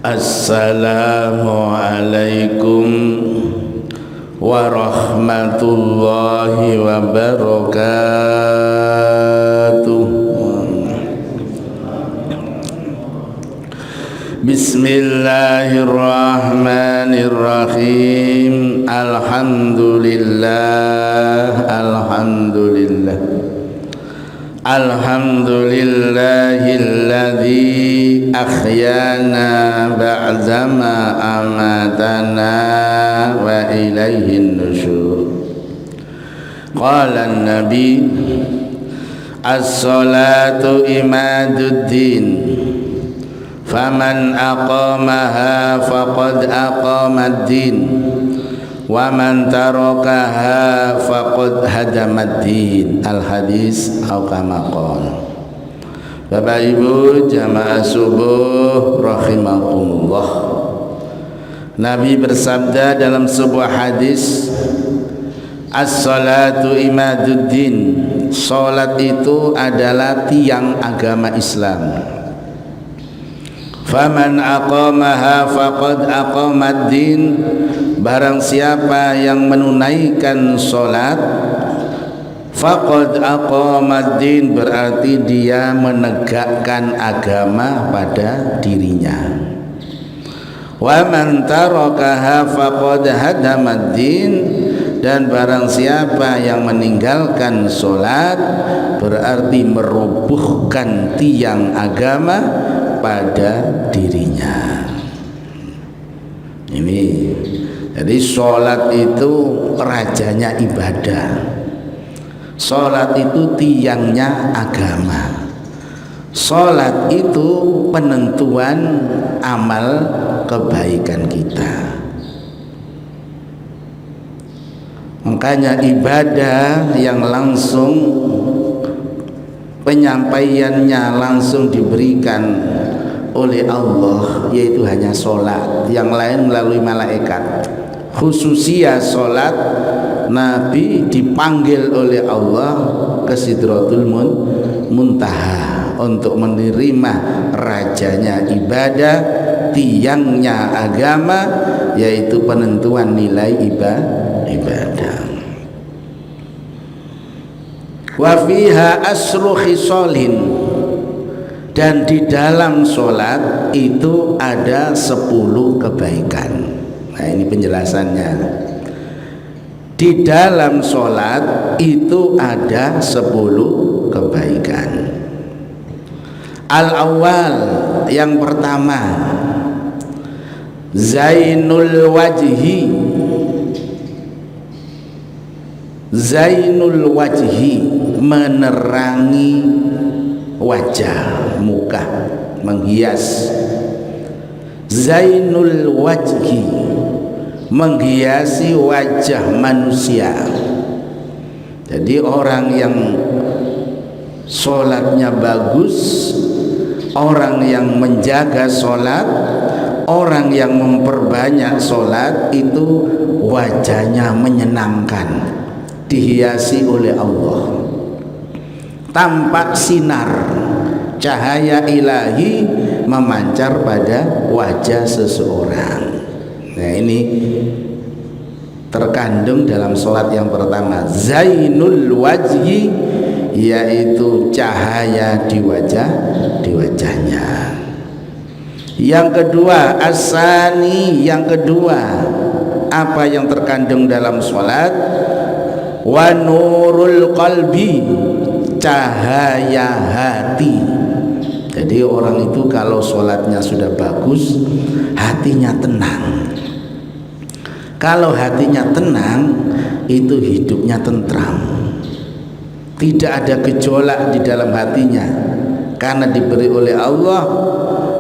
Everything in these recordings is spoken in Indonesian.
Assalamualaikum warahmatullahi wabarakatuh. Bismillahirrahmanirrahim. Alhamdulillah. Alhamdulillahilladzi akhyana ba'dama amatana wa ilaihin nusyur. Qala an-nabi as-salatu imaduddin faman aqamaha faqad aqamad-din wa man tarakaha faqad hadamad-din. Al-hadis atau kama qala. Bapak Ibu jamaah subuh rahimakumullah, Nabi bersabda dalam sebuah hadis, as-salatu imaduddin, salat itu adalah tiang agama Islam. Faman aqamaha faqad aqamad-din, barang siapa yang menunaikan salat, faqad aqamad-din, berarti dia menegakkan agama pada dirinya. Wa man tarakaha faqad hadamad-din, dan barang siapa yang meninggalkan salat berarti merobohkan tiang agama pada dirinya. Ini jadi salat itu rajanya ibadah, salat itu tiangnya agama, salat itu penentuan amal kebaikan kita. Makanya ibadah yang langsung penyampaiannya langsung diberikan oleh Allah yaitu hanya sholat, yang lain melalui malaikat. Khususia sholat, Nabi dipanggil oleh Allah ke Sidratul Muntaha untuk menerima rajanya ibadah, tiangnya agama, yaitu penentuan nilai ibadah. Wa fiha asru khisalin, dan di dalam sholat itu ada 10 kebaikan. Nah ini penjelasannya. Di dalam sholat itu ada 10 kebaikan. Al-awwal, yang pertama, zainul wajhi, zainul wajhi, menerangi wajah, muka, menghias. Zainul wajhi, menghiasi wajah manusia. Jadi orang yang sholatnya bagus, orang yang menjaga sholat, orang yang memperbanyak sholat, itu wajahnya menyenangkan, dihiasi oleh Allah, tampak sinar, cahaya ilahi memancar pada wajah seseorang. Nah ini terkandung dalam sholat yang pertama, zainul wajhi, yaitu cahaya di wajahnya. Yang kedua, asani, yang kedua, apa yang terkandung dalam sholat? Wa nurul qalbi, cahaya hati. Jadi orang itu kalau sholatnya sudah bagus, hatinya tenang. Kalau hatinya tenang, itu hidupnya tentram, tidak ada gejolak di dalam hatinya, karena diberi oleh Allah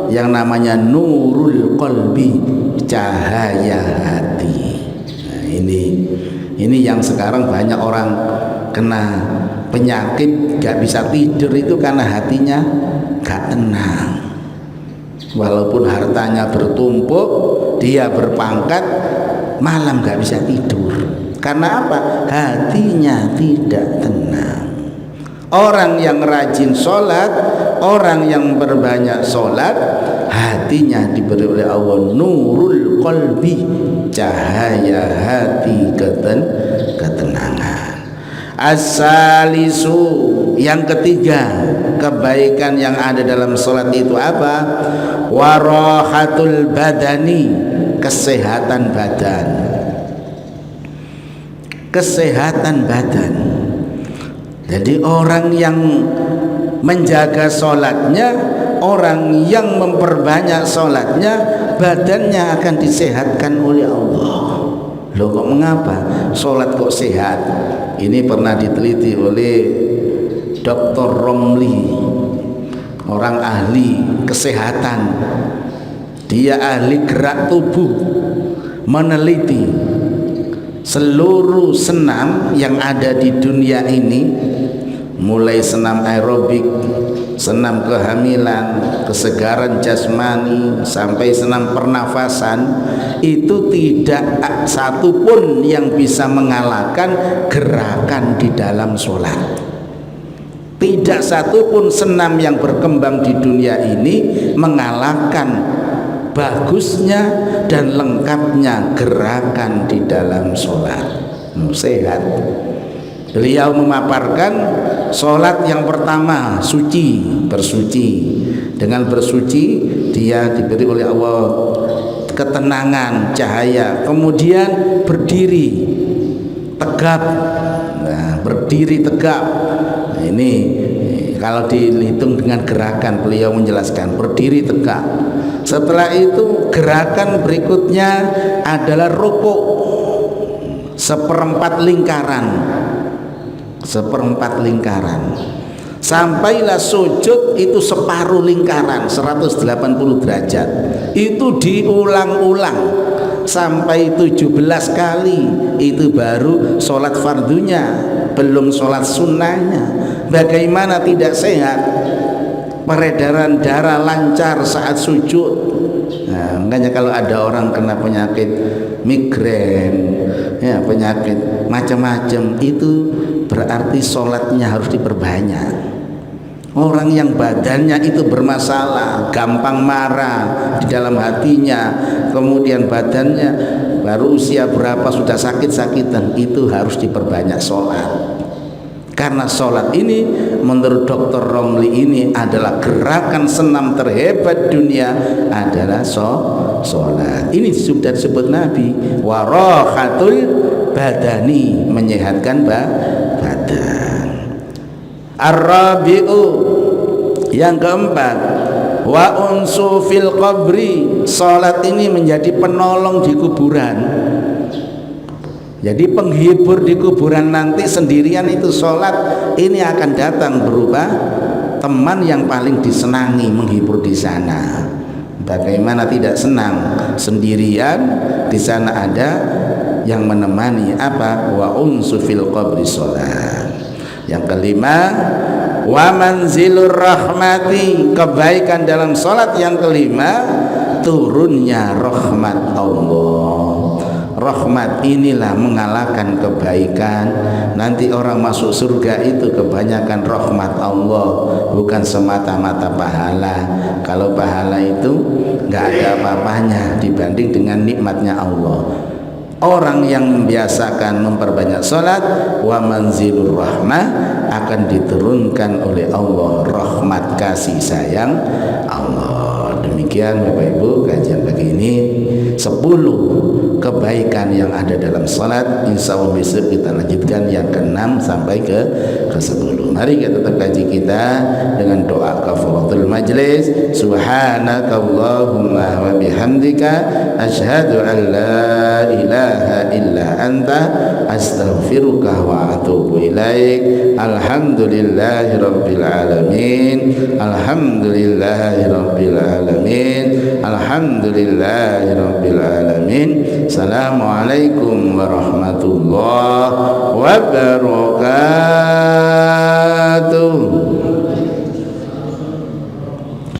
yang namanya nurul qalbi, cahaya hati. Nah, ini yang sekarang banyak orang kena penyakit, gak bisa tidur, itu karena hatinya gak tenang. Walaupun hartanya bertumpuk, dia berpangkat, malam gak bisa tidur. Karena apa? Hatinya tidak tenang. Orang yang rajin sholat, orang yang berbanyak sholat, hati hatinya diberi oleh Allah nurul qalbi, cahaya hati ketenangan. As-salisu, yang ketiga kebaikan yang ada dalam salat itu apa? Warahatul badani, kesehatan badan. Kesehatan badan. Jadi orang yang menjaga sholatnya, orang yang memperbanyak sholatnya, badannya akan disehatkan oleh Allah. Loh kok mengapa? Sholat kok sehat? Ini pernah diteliti oleh Dr. Romli, orang ahli kesehatan. Dia ahli gerak tubuh, meneliti seluruh senam yang ada di dunia ini, mulai senam aerobik, senam kehamilan, kesegaran jasmani, sampai senam pernafasan, itu tidak satu pun yang bisa mengalahkan gerakan di dalam sholat. Tidak satu pun senam yang berkembang di dunia ini mengalahkan bagusnya dan lengkapnya gerakan di dalam sholat. Sehat. Beliau memaparkan sholat yang pertama suci, bersuci. Dengan bersuci dia diberi oleh Allah ketenangan, cahaya. Kemudian berdiri tegap. Nah, berdiri tegap. Nah, ini kalau dihitung dengan gerakan, beliau menjelaskan berdiri tegak. Setelah itu gerakan berikutnya adalah rukuk, seperempat lingkaran. Sampailah sujud itu separuh lingkaran, 180 derajat. Itu diulang-ulang sampai 17 kali. Itu baru sholat fardunya, belum sholat sunnahnya. Bagaimana tidak sehat? Peredaran darah lancar saat sujud. Nah, makanya kalau ada orang kena penyakit migrain, ya, penyakit macam-macam, itu berarti sholatnya harus diperbanyak. Orang yang badannya itu bermasalah, gampang marah di dalam hatinya, kemudian badannya baru usia berapa sudah sakit-sakitan, itu harus diperbanyak sholat. Karena sholat ini menurut Dr. Romli ini adalah gerakan senam terhebat dunia adalah sholat. Ini sudah disebut Nabi, warahatul badani, menyehatkan badan. Ar-rabi'u, yang keempat, wa unsu fil qabri, sholat ini menjadi penolong di kuburan. Jadi penghibur di kuburan nanti sendirian itu sholat ini akan datang berupa teman yang paling disenangi menghibur di sana. Bagaimana tidak senang sendirian di sana ada yang menemani, apa? Wa unsu fil qabri sholat. Yang kelima, wa manzilur rahmati, kebaikan dalam sholat yang kelima, turunnya rahmat Allah. Rahmat inilah mengalahkan kebaikan. Nanti orang masuk surga itu kebanyakan rahmat Allah, bukan semata-mata pahala. Kalau pahala itu nggak ada apa-apanya dibanding dengan nikmatnya Allah. Orang yang membiasakan memperbanyak sholat, wa manzilur rahmah, akan diturunkan oleh Allah rahmat kasih sayang Allah. Demikian Bapak Ibu kajian pagi ini 10 kebaikan yang ada dalam salat. Insya Allah besok kita lanjutkan yang ke-6 sampai ke 10. Mari kita tetap kaji kita dengan doa kafaratul majlis. Subhanakallahumma wa bihamdika asyhadu an la ilaha illa anta astaghfiruka wa atubu ilaik. Alhamdulillahi rabbil alamin. Alhamdulillahi rabbil alamin. Alhamdulillahi rabbil alamin. Assalamualaikum warahmatullahi wabarakatuh.